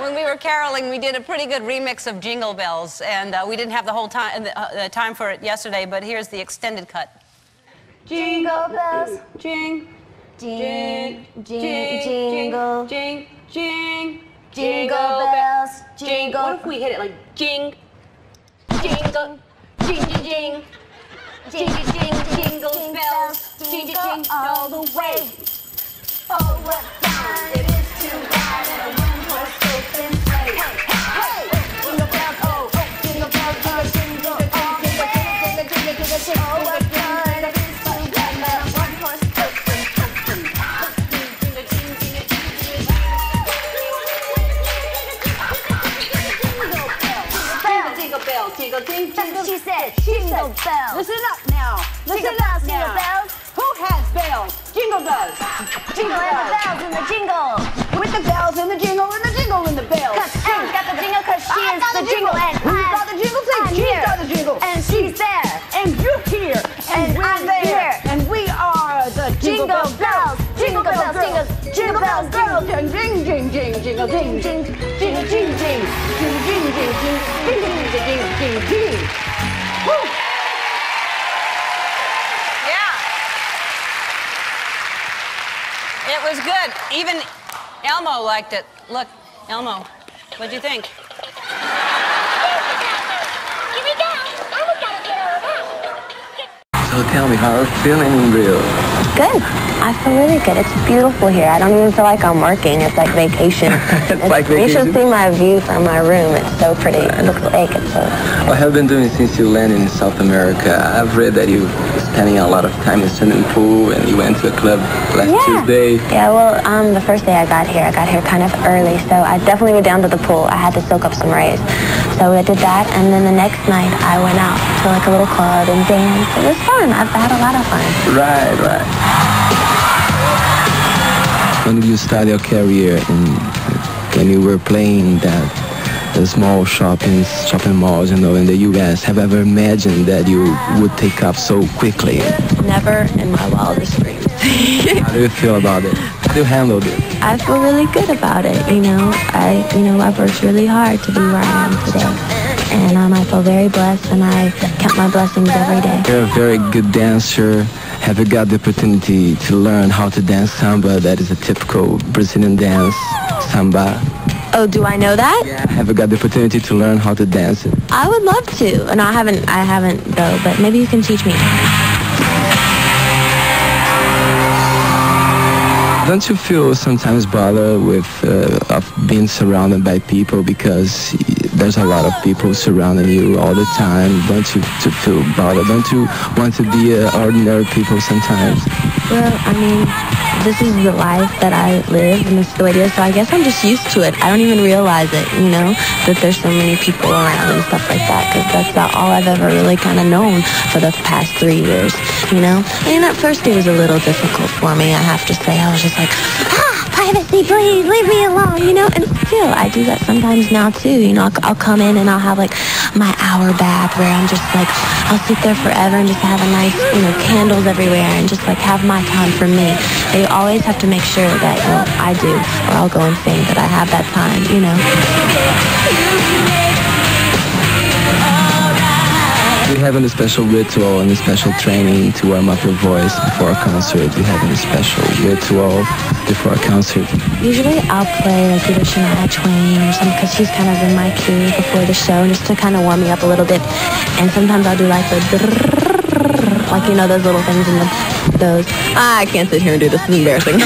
When we were caroling, we did a pretty good remix of Jingle Bells, and we didn't have the whole time for it yesterday, but here's the extended cut. Jingle bells, jingle bells, jingle. What if we hit it like jingle bells, jingle all the way. Oh, what fun it is to ride in a one-horse open sleigh. Hey, jingle bells, oh, jingle bells, jingle all the way. Oh, what fun it is to ride in a one-horse open sleigh. Jingle bells, jingle, jingle. She said, jingle bells. Listen up now. Jingle bells, jingle bells. Who has bells? Jingle does. Jingle and the bells and the jingle. With the bells and the jingle and the jingle and the bells. Cause Anne's got the jingle cause she is the jingle and Who's got the jingle? I'm She's here. got the jingle. And she's there. And you're here. And we're I'm there. here. And we are the Jingle bells, jingle bells, girls. jingle bells, girls. And jing, jing, jing, jingle, jing, jing, jingle, jing, jing, jing, jing, jing, jing, jing, jing, jing, jing, jing. Woo! It was good. Even Elmo liked it. Look, Elmo, what'd you think? Here we go. I was gonna get over that. So tell me, how are you feeling in Rio? Good. I feel really good. It's beautiful here. I don't even feel like I'm working. It's like vacation. It's like vacation? You should see my view from my room. It's so pretty. It looks like it's so... What have you been doing since you landed in South America? I've read that you're spending a lot of time in the swimming pool and you went to a club last Tuesday. Yeah, well, the first day I got here kind of early, so I definitely went down to the pool. I had to soak up some rays. So I did that, and then the next night I went out to like a little club and danced. It was fun. I've had a lot of fun. Right, right. When did you start your career when you were playing the small shopping malls, you know, in the U.S.? Have you ever imagined that you would take off so quickly? Never in my wildest dreams. How do you feel about it? How do you handle it? I feel really good about it, you know. I've worked really hard to be where I am today. And I feel very blessed, and I count my blessings every day. You're a very good dancer. Have you got the opportunity to learn how to dance samba? That is a typical Brazilian dance, samba. Oh, do I know that? Yeah. Have you got the opportunity to learn how to dance it? I would love to. And I haven't though, but maybe you can teach me. Don't you feel sometimes bothered with of being surrounded by people because there's a lot of people surrounding you all the time? Don't you feel bothered? Don't you want to be ordinary people sometimes? Well, I mean, this is the life that I live, and this is the way it is, so I guess I'm just used to it. I don't even realize it, you know, that there's so many people around and stuff like that, because that's about all I've ever really kind of known for the past 3 years, you know? And at first it was a little difficult for me, I have to say. I was just like, privacy, please, leave me alone, you know? And still, I do that sometimes now, too, you know? I'll come in and I'll have, like, my hour bath where I'm just, like, I'll sit there forever and just have a nice, you know, candles everywhere and just, like, have my time for me. They always have to make sure that, you know, I do, or I'll go and think that I have that time, you know? Do you have any special ritual, any special training to warm up your voice before a concert? Do you have any special ritual before a concert? Usually I'll play like either Shania Twain or something because she's kind of in my cue before the show just to kind of warm me up a little bit. And sometimes I'll do like the like, you know, those little things in those. I can't sit here and do this. It's embarrassing.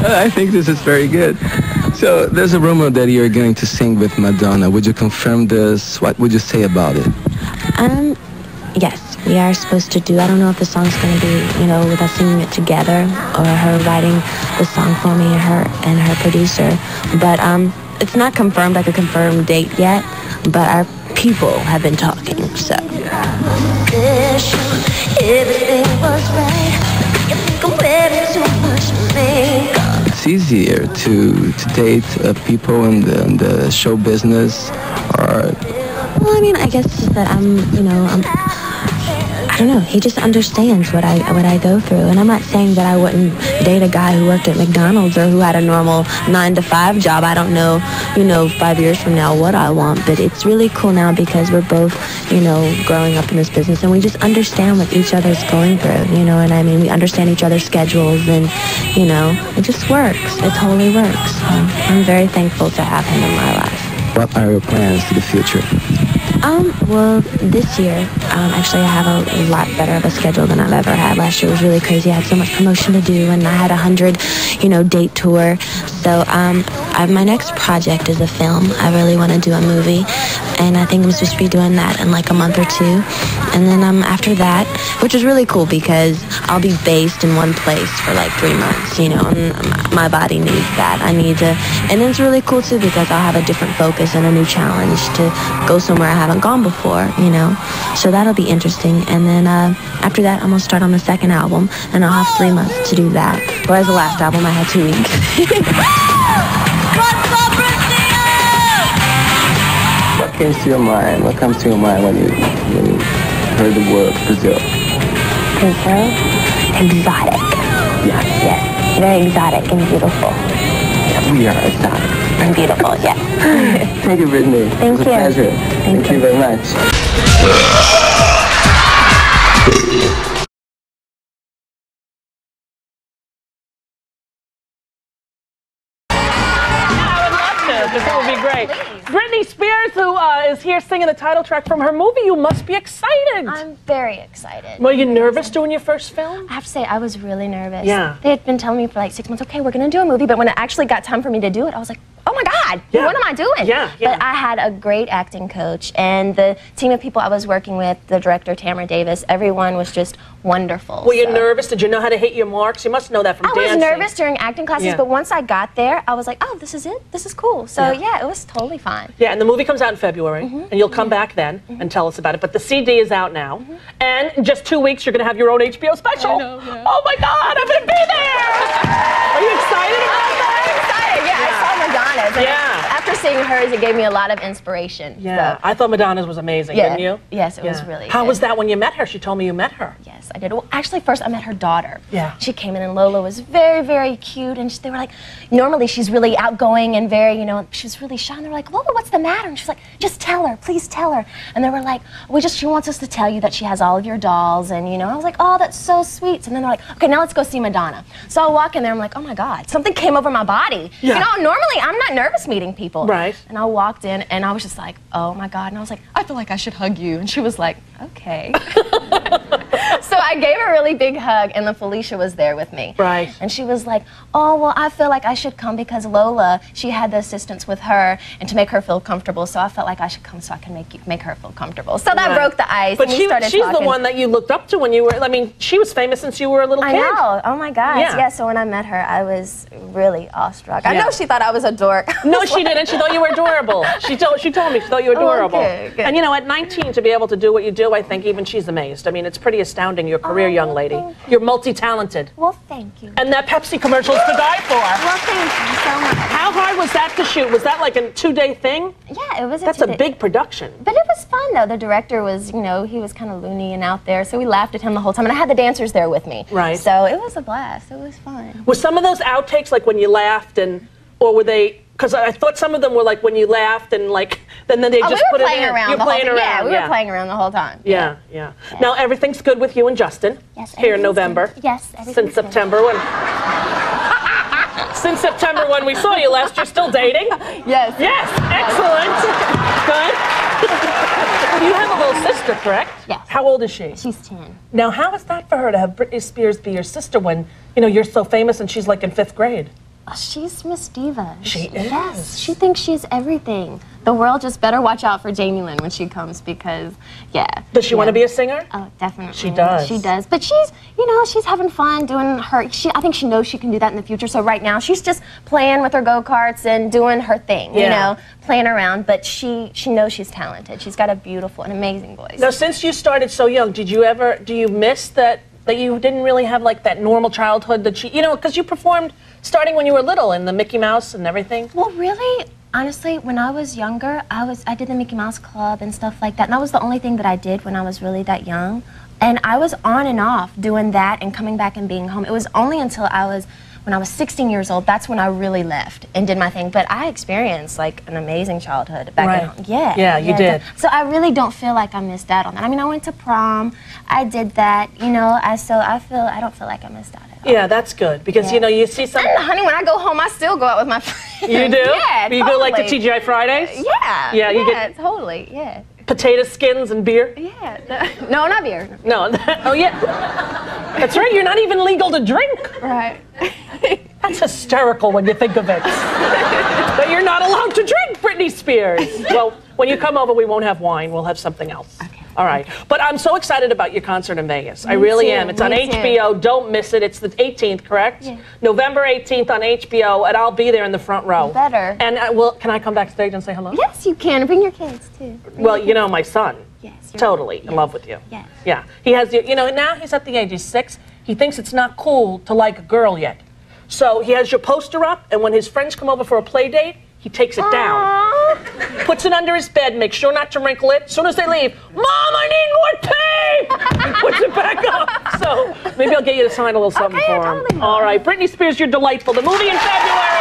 I think this is very good. So there's a rumor that you're going to sing with Madonna. Would you confirm this? What would you say about it? Yes, we are supposed to do. I don't know if the song's going to be, you know, with us singing it together or her writing the song for me and her producer. But it's not confirmed, like a confirmed date yet. But our people have been talking, so. It's easier to date people in the show business, or... Well, I mean, I guess that I don't know, he just understands what I go through. And I'm not saying that I wouldn't date a guy who worked at McDonald's or who had a normal 9-to-5 job. I don't know, 5 years from now what I want, but it's really cool now because we're both, growing up in this business, and we just understand what each other's going through, you know what I mean? We understand each other's schedules, and, it just works. It totally works. So I'm very thankful to have him in my life. What are your plans for the future? Well, this year, actually I have a lot better of a schedule than I've ever had. Last year was really crazy. I had so much promotion to do, and I had 100, date tour. So, my next project is a film. I really want to do a movie, and I think I'm supposed to be doing that in like a month or two. And then after that, which is really cool because I'll be based in one place for like 3 months, and my body needs that. I need to, and it's really cool too because I'll have a different focus and a new challenge to go somewhere I haven't gone before, So that'll be interesting. And then after that, I'm going to start on the second album, and I'll have 3 months to do that. Whereas the last album, I had 2 weeks. What comes to your mind? What comes to your mind when you heard the word Brazil? Brazil? Exotic. Yes. Yes, very exotic and beautiful. Yeah, we are exotic. And beautiful, yes. Thank you, Britney. Thank it was a you. pleasure. Thank you very much. Because that would be great. Britney Spears, who is here singing the title track from her movie. You must be excited. I'm very excited. Were you nervous doing your first film? I have to say, I was really nervous. Yeah. They had been telling me for like 6 months, okay, we're going to do a movie. But when it actually got time for me to do it, I was like, oh my God, Yeah. what am I doing? Yeah. But I had a great acting coach, and the team of people I was working with, the director, Tamara Davis, everyone was just wonderful. Were you nervous? Did you know how to hit your marks? You must know that from dancing. I was nervous during acting classes, Yeah. but once I got there, I was like, oh, this is it? This is cool. So yeah, it was totally fine. Yeah, and the movie comes out in February, and you'll come back then and tell us about it. But the CD is out now, and in just 2 weeks, you're going to have your own HBO special. I know, yeah. Oh my God, I'm going to be there! Are you excited about that? I'm excited. Yeah, I saw Madonna's. And Yeah. after seeing hers, it gave me a lot of inspiration. Yeah, So. I thought Madonna's was amazing, Yeah. didn't you? Yes, it was Yeah. really How good. was that when you met her? She told me you met her. Yes, I did. Well, actually, first I met her daughter. Yeah. She came in, and Lola was very, very cute, and they were like, normally she's really outgoing and very, she was really shy, and they were like, Lola, what's the matter? And she's like, just tell her, please tell her. And they were like, she wants us to tell you that she has all of your dolls, and I was like, oh, that's so sweet. And then they're like, okay, now let's go see Madonna. So I walk in there, I'm like, oh my God, something came over my body. Yeah. Normally I'm not nervous meeting people. Right. And I walked in, and I was just like, oh my God. And I was like, I feel like I should hug you. And she was like, okay. So I gave her a really big hug, and then Felicia was there with me. Right. And she was like, oh, well, I feel like I should come because Lola, she had the assistants with her, and to make her feel comfortable, so I felt like I should come so I can make her feel comfortable. So that Right. broke the ice, But and we started she's talking. the one that you looked up to when you were, she was famous since you were a little I kid. know. Oh my gosh. Yeah. Yeah. So when I met her, I was really awestruck. I Yeah. know she thought I was a dork. No, she didn't. She thought you were adorable. She told me she thought you were adorable. Okay, good. And at 19 to be able to do what you do, I think even she's amazed. I mean, it's pretty astounding, your career, young lady. thank You're multi-talented. Well, thank you. And that Pepsi commercial is to die for. Well, thank you so much. How hard was that to shoot? Was that like a 2-day thing? Yeah, it was That's a big production. But it was fun, though. The director was, he was kind of loony and out there, so we laughed at him the whole time. And I had the dancers there with me. Right. So it was a blast. It was fun. Were some of those outtakes like when you laughed or were they, because I thought some of them were like when you laughed and then they just put it in. We were playing around You're the whole playing time. Yeah, around, we were playing around the whole time. Yeah. Now everything's good with you and Justin. Yes, Here in everything's November. good. Yes, everything's Since good. September when. Since September when we saw you last, you're still dating? Yes. Yes, excellent. Good. You have a little sister, correct? Yes. How old is she? She's 10. Now, how is that for her to have Britney Spears be your sister when, you're so famous and she's like in 5th grade? Oh, she's Miss Diva. She is. Yes, she thinks she's everything. The world just better watch out for Jamie Lynn when she comes because, yeah. Does she want to be a singer? Oh, definitely. She does. She does. But she's, she's having fun doing her, I think she knows she can do that in the future. So right now she's just playing with her go-karts and doing her thing, playing around. But she knows she's talented. She's got a beautiful and amazing voice. Now, since you started so young, do you miss that you didn't really have like that normal childhood that because you performed starting when you were little in the Mickey Mouse and everything? Well, really, honestly, when I was younger, I did the Mickey Mouse Club and stuff like that, and that was the only thing that I did when I was really that young. And I was on and off doing that and coming back and being home. It was only until when I was 16 years old, that's when I really left and did my thing. But I experienced like an amazing childhood back at home. Yeah. Yeah, you did. So I really don't feel like I missed out on that. I mean, I went to prom, I did that, you know, I don't feel like I missed out at all. Yeah, that's good because you know you see some. And honey, when I go home, I still go out with my friends. You do? Yeah, You go like to TGI Fridays? Yeah. Yeah, you get totally. Yeah. potato skins and beer? Yeah. No, not beer. No. Oh yeah. That's right. You're not even legal to drink. Right. That's hysterical when you think of it. But you're not allowed to drink, Britney Spears. Well, when you come over, we won't have wine. We'll have something else. Okay. All right. But I'm so excited about your concert in Vegas. I really am. It's on HBO. Don't miss it. It's the 18th, correct? Yeah. November 18th on HBO, and I'll be there in the front row. Better. And can I come backstage and say hello? Yes, you can. Bring your kids, too. Well, you know, my son. Yes. Totally in love with you. Yes. Yeah. He has, you know, now he's at the age, he's 6. He thinks it's not cool to like a girl yet. So he has your poster up, and when his friends come over for a play date, he takes it down. Puts it under his bed, makes sure not to wrinkle it. As soon as they leave, Mom, I need more tape! He puts it back up. So maybe I'll get you to sign a little something for him. Totally. All right, Britney Spears, you're delightful. The movie in February.